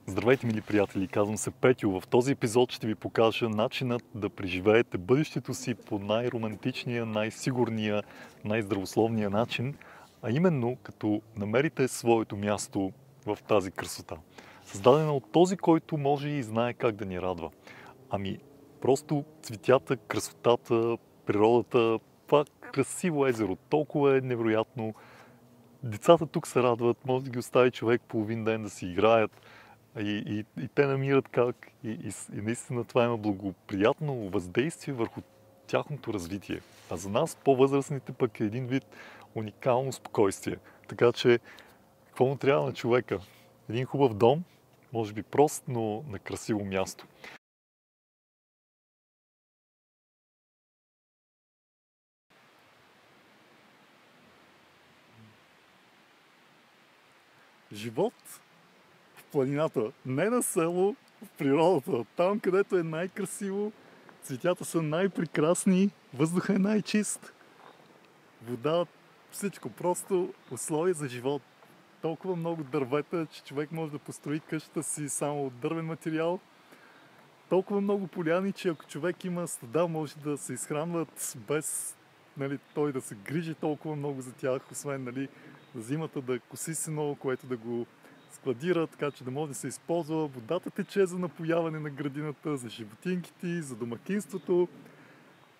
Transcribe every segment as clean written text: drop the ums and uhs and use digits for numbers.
Здравейте, мили приятели! Казвам се Петю. В този епизод ще ви покажа начинът да преживеете бъдещето си по най-романтичния, най-сигурния, най-здравословния начин, а именно като намерите своето място в тази красота. Създадена от този, който може и знае как да ни радва. Просто цветята, красотата, природата, това красиво езеро, толкова е невероятно. Децата тук се радват, може да ги остави човек половин ден да си играят. И те намират как. И наистина това има благоприятно въздействие върху тяхното развитие. А за нас, по-възрастните, пък е един вид уникално спокойствие. Така че, какво му трябва на човека? Един хубав дом, може би прост, но на красиво място. Живот в планината, не на село, в природата, там където е най-красиво, цветята са най-прекрасни, въздухът е най-чист, вода, всичко, просто условия за живот. Толкова много дървета, че човек може да построи къщата си само от дървен материал. Толкова много поляни, че ако човек има стада, може да се изхранват без той да се грижи толкова много за тях, освен за зимата да коси сено, което да го складира, така че да може да се използва. Водата тече за напояване на градината, за животинките, за домакинството.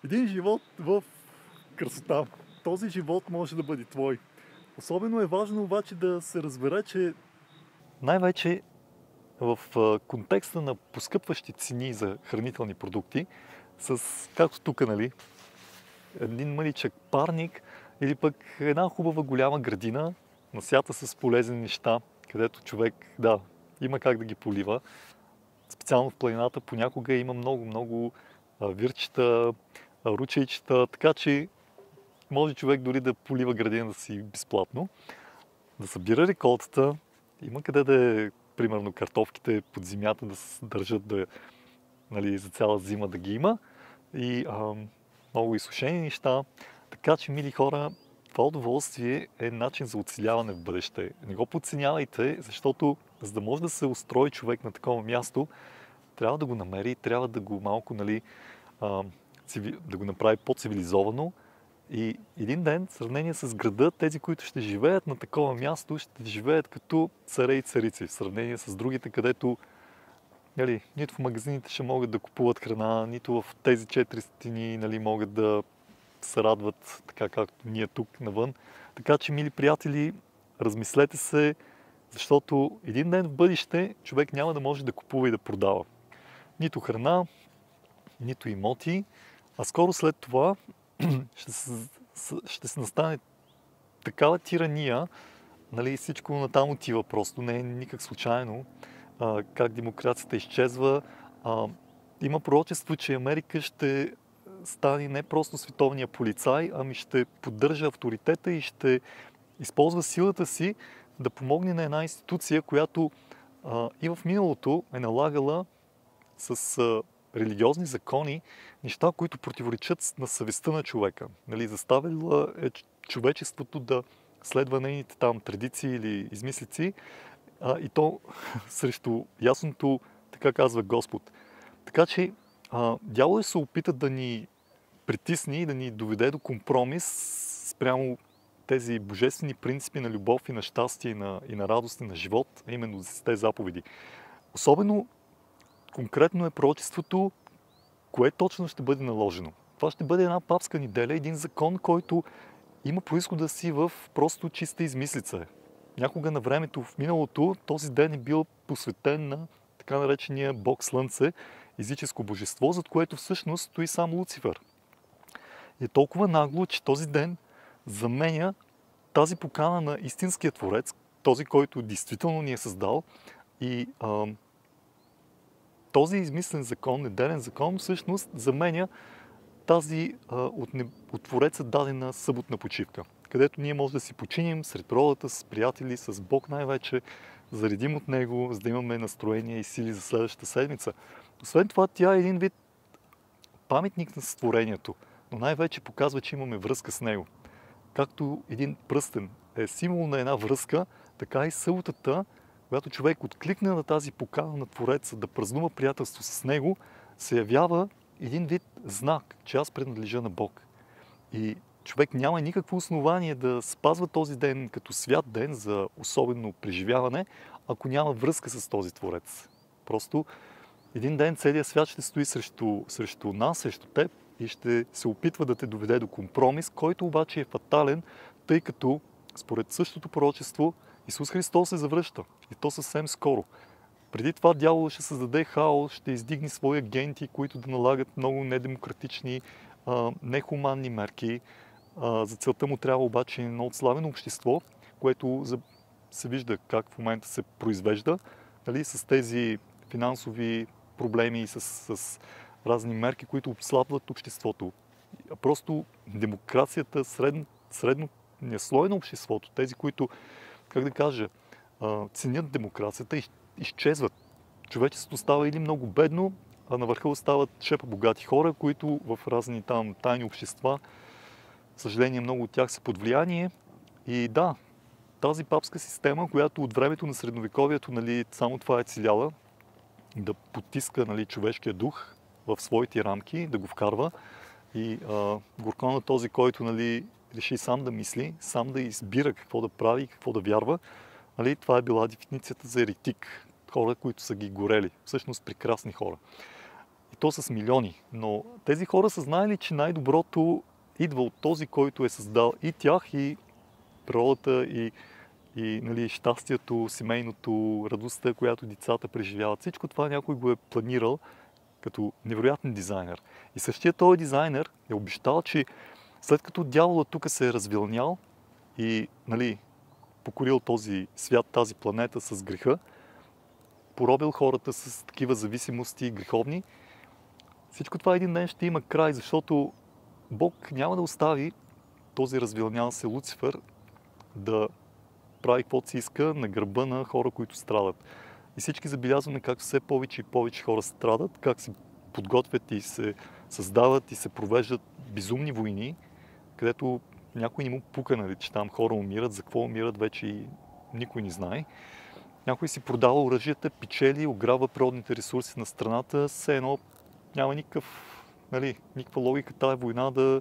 Един живот в красота. Този живот може да бъде твой. Особено е важно обаче да се разбере, че най-вече в контекста на поскъпващи цени за хранителни продукти, както тук, един мъничък парник или пък една хубава голяма градина, насята с полезни неща, където човек, има как да ги полива. Специално в планината понякога има много вирчета, ручейчета, така че може човек дори да полива градината си безплатно, да събира реколтата, има къде да е, примерно, картофките под земята да се държат за цяла зима да ги има и много изсушени неща. Така че, мили хора, това удоволствие е начин за оцеляване в бъдеще. Не го подценявайте, защото за да може да се устрои човек на такова място, трябва да го намери, трябва да го малко, да го направи по-цивилизовано. И един ден, в сравнение с града, тези, които ще живеят на такова място, ще живеят като царе и царици, в сравнение с другите, където нито в магазините ще могат да купуват храна, нито в тези 4 стени могат да се радват така, както ние тук навън. Така че, мили приятели, размислете се, защото един ден в бъдеще човек няма да може да купува и да продава. Нито храна, нито имоти, а скоро след това ще се настане такава тирания, всичко натам отива просто, не е никак случайно, как демокрацията изчезва. Има пророчество, че Америка ще стане не просто световния полицай, ами ще поддържа авторитета и ще използва силата си да помогне на една институция, която и в миналото е налагала с религиозни закони неща, които противоречат на съвестта на човека. Заставила е човечеството да следва нейните там традиции или измислици, и то срещу ясното, така казва Господ. Така че дяволът се опита да ни притисне и да ни доведе до компромис спрямо тези божествени принципи на любов и на щастие и на радост и на живот, а именно за тези заповеди. Особено конкретно е пророчеството, кое точно ще бъде наложено. Това ще бъде една папска неделя, един закон, който има произхода си в просто чиста измислица. Някога на времето, в миналото, този ден е бил посветен на така наречения Бог Слънце, езическо божество, зад което всъщност стои сам Луцифер. И е толкова нагло, че този ден заменя тази покана на истинския Творец, този, който действително ни е създал, и този измислен закон, неделен закон, всъщност заменя тази от Твореца дадена съботна почивка, където ние може да си починим сред природата, с приятели, с Бог най-вече, заредим от Него, за да имаме настроение и сили за следващата седмица. Освен това, тя е един вид паметник на створението, но най-вече показва, че имаме връзка с Него. Както един пръстен е символ на една връзка, така и съботата когато човек откликне на тази покана на Твореца да празнува приятелство с него, се явява един вид знак, че аз принадлежа на Бог. И човек няма никакво основание да спазва този ден като свят ден за особено преживяване, ако няма връзка с този Творец. Просто един ден целият свят ще стои срещу нас, срещу теб и ще се опитва да те доведе до компромис, който обаче е фатален, тъй като според същото пророчество Исус Христос се завръща. И то съвсем скоро. Преди това дявол ще създаде хаос, ще издигне свои агенти, които да налагат много недемократични, нехуманни мерки. За целта му трябва обаче едно отславено общество, което се вижда как в момента се произвежда, нали, с тези финансови проблеми и с разни мерки, които обслабват обществото. Просто демокрацията, средния слой на обществото, тези, които, как да кажа, ценят демокрацията, изчезват. Човечеството става или много бедно, а на върха остават шепа богати хора, които в разни там тайни общества, съжаление, много от тях са под влияние. И да, тази папска система, която от времето на средновековието, нали, само това е целяла, да потиска, нали, човешкия дух в своите рамки, да го вкарва и горко на този, който, нали, реши сам да мисли, сам да избира какво да прави, какво да вярва. Нали, това е била дефиницията за еретик. Хора, които са ги горели. Всъщност прекрасни хора. И то с милиони. Но тези хора са знаели, че най-доброто идва от този, който е създал и тях, и природата, и нали, щастието, семейното, радостта, която децата преживяват. Всичко това някой го е планирал като невероятен дизайнер. И същия този дизайнер е обещал, че след като дяволът тук се е развилнял и, нали, покорил този свят, тази планета с греха, поробил хората с такива зависимости греховни, всичко това един ден ще има край, защото Бог няма да остави този развилнял се Луцифер да прави каквото си иска на гърба на хора, които страдат. И всички забелязваме как все повече и повече хора страдат, как се подготвят и се създават и се провеждат безумни войни, където някой не му пука, нали, че там хора умират, за какво умират вече и никой не знае. Някой си продава оръжията, печели, ограбва природните ресурси на страната, все едно няма никаква логика тази война да,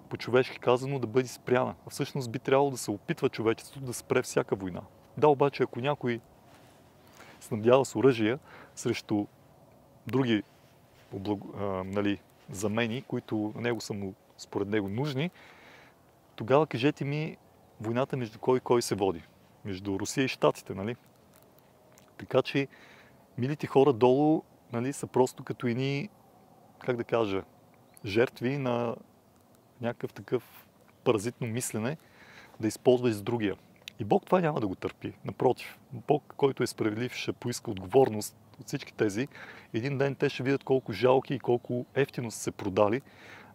по-човешки казано, да бъде спряна. А всъщност би трябвало да се опитва човечеството да спре всяка война. Да, обаче, ако някой снабдява с оръжия срещу други замени, които на него са му, според него, нужни, тогава кажете ми войната между кой и кой се води. Между Русия и Щатите, нали? Така че милите хора долу, нали, са просто като едни, как да кажа, жертви на някакъв такъв паразитно мислене да използваш с другия. И Бог това няма да го търпи. Напротив, Бог, който е справедлив, ще поиска отговорност от всички тези. Един ден те ще видят колко жалки и колко ефтино са се продали,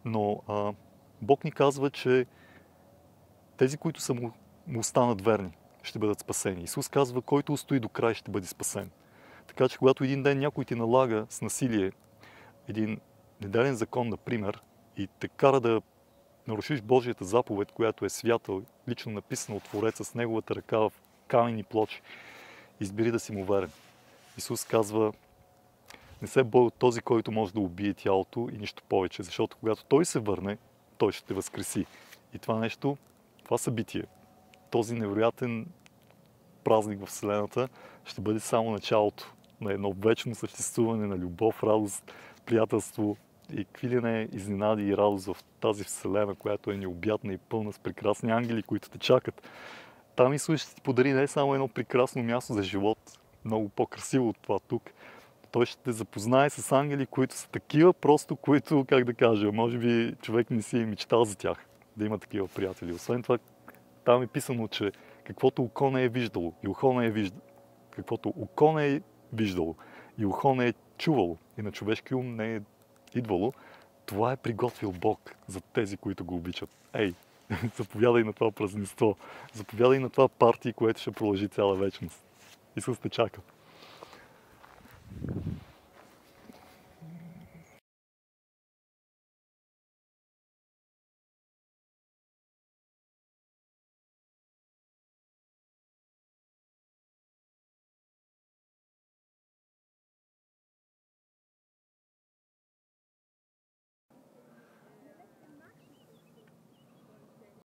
но Бог ни казва, че тези, които са му останат верни, ще бъдат спасени. Исус казва, който устои до край, ще бъде спасен. Така че когато един ден някой ти налага с насилие един неделен закон, например, и те кара да нарушиш Божията заповед, която е свята, лично написана от Твореца с неговата ръка в камени плочи, избери да си му верен. Исус казва, не се бой от този, който може да убие тялото и нищо повече, защото когато той се върне, той ще те възкреси. И това нещо, това събитие, този невероятен празник в Вселената ще бъде само началото на едно вечно съществуване на любов, радост, приятелство и какви ли не изненади и радост в тази Вселена, която е необятна и пълна с прекрасни ангели, които те чакат. Там Исус ще ти подари не само едно прекрасно място за живот, много по-красиво от това тук. Той ще те запознае с ангели, които са такива, просто които, как да кажа, може би човек не си е мечтал за тях, да има такива приятели. Освен това, там е писано, че каквото око не е виждало и ухо не е виждало, каквото око не е виждало и ухо не е чувало и на човешки ум не е идвало, това е приготвил Бог за тези, които го обичат. Ей, заповядай на това празненство, заповядай на това парти, което ще продължи цяла вечност. Исус те чака.